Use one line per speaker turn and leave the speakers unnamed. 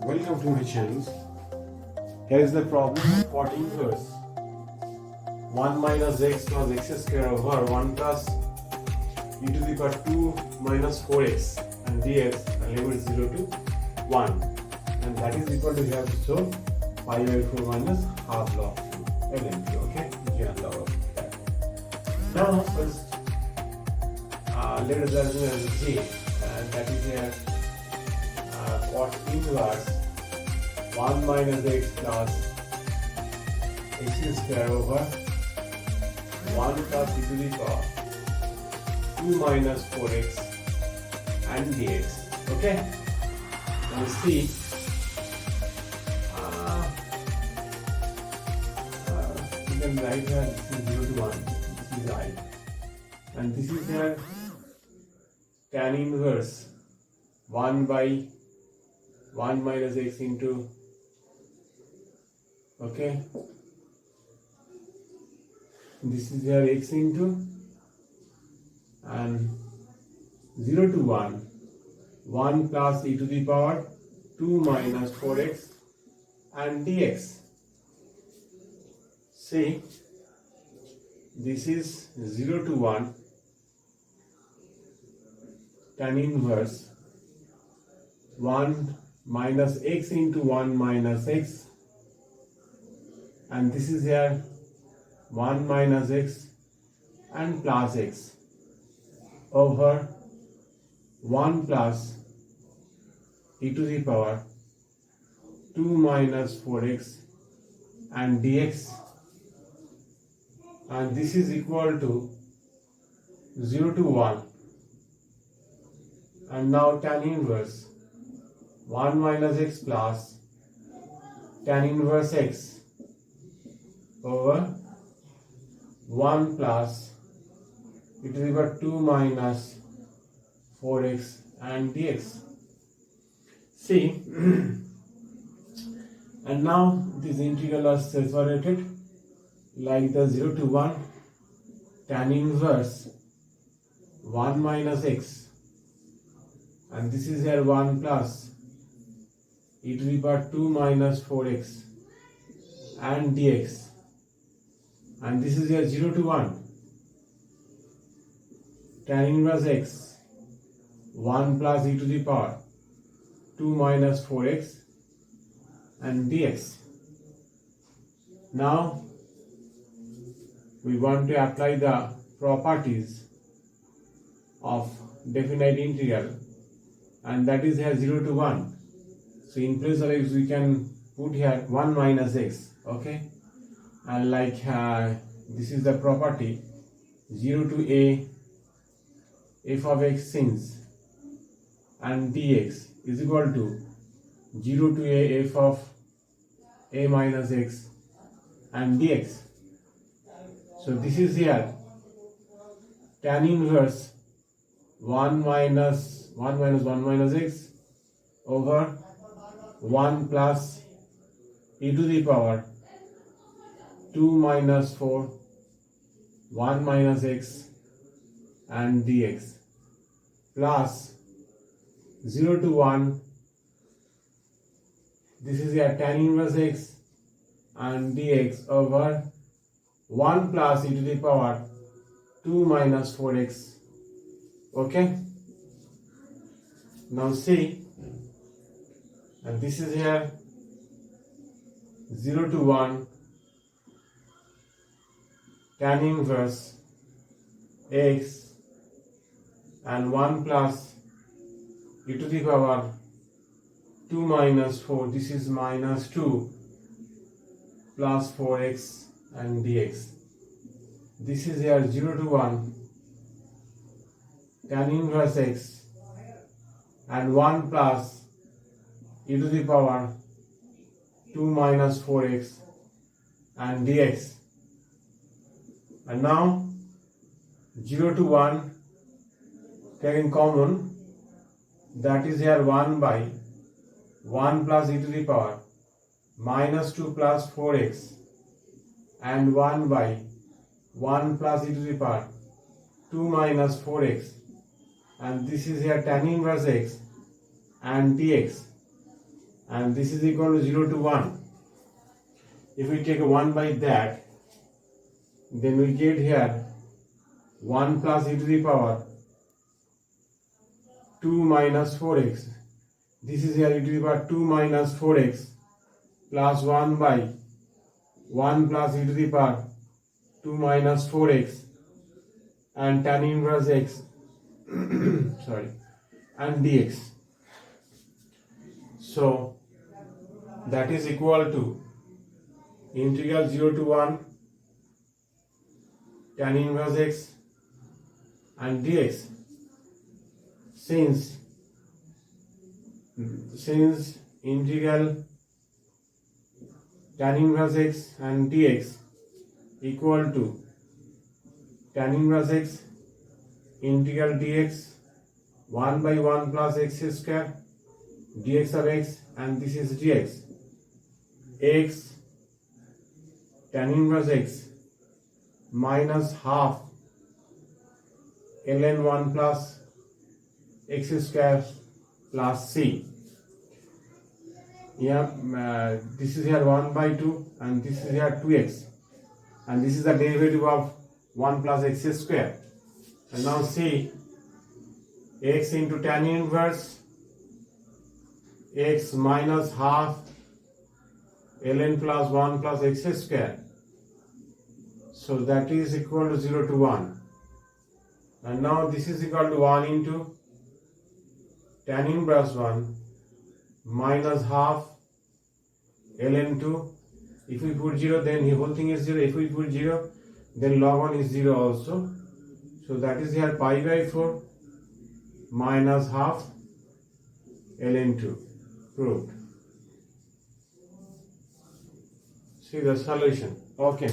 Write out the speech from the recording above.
Welcome to my channel. Here is the problem of what inverse 1 minus x plus x square over 1 plus e to the power 2 minus 4x and dx are limit 0 to 1, and that is equal to, we have to solve pi by 4 minus half log ln2. Okay, we are log of that. Now first let us assume as g, and that is here cos inverse 1 minus x plus x square over 1 plus e to the power 2 minus 4x and dx. Okay, now see you can write here this is 0 to 1, this is I, and this is here tan inverse 1 by 1 minus x into, okay, this is here x into, and 0 to 1 1 plus e to the power 2 minus 4x and dx. See, this is 0 to 1 tan inverse 1 minus x into 1 minus x, and this is here 1 minus x and plus x over 1 plus e to the power 2 minus 4x and dx, and this is equal to 0 to 1. And now tan inverse 1 minus x plus tan inverse x over 1 plus e to the power 2 minus 4x and dx. See, and now this integral is separated like the 0 to 1 tan inverse 1 minus x, and this is here 1 plus e to the power 2 minus 4x and dx, and this is here 0 to 1 tan inverse x 1 plus e to the power 2 minus 4x and dx. Now we want to apply the properties of definite integral, and that is here 0 to 1. So in place of x we can put here 1 minus x, okay, and like this is the property 0 to a f of x since and dx is equal to 0 to a f of a minus x and dx. So this is here tan inverse 1 minus 1 minus x over 1 plus e to the power 2 minus 4 1 minus x and dx plus 0 to 1, this is a tan inverse x and dx over 1 plus e to the power 2 minus 4x. Okay, now see, and this is here 0 to 1 tan inverse x and 1 plus e to the power 2 minus 4, this is minus 2 plus 4x and dx. This is here 0 to 1 tan inverse x and 1 plus e to the power 2 minus 4x and dx, and now 0 to 1 taking common, that is here 1 by 1 plus e to the power minus 2 plus 4x and 1 by 1 plus e to the power 2 minus 4x, and this is here tan inverse x and dx, and this is equal to 0 to 1. If we take 1 by that, then we get here 1 plus e to the power 2 minus 4x. This is here e to the power 2 minus 4x plus 1 by 1 plus e to the power 2 minus 4x and tan inverse x sorry, and dx. So that is equal to integral 0 to 1 tan inverse x and dx. Since integral tan inverse x and dx equal to tan inverse x integral dx 1 by 1 plus x square dx of x, and this is dx. X tan inverse x minus half ln 1 plus x square plus c. This is here 1 by 2 and this is here 2x, and this is the derivative of 1 plus x square. And now see, x into tan inverse x minus half ln plus 1 plus x square. So that is equal to 0 to 1. And now this is equal to 1 into tan inverse 1 minus half ln 2. If we put 0, then the whole thing is 0. If we put 0, then log 1 is 0 also. So that is here pi by 4 minus half ln 2. Proved. See the solution. Okay.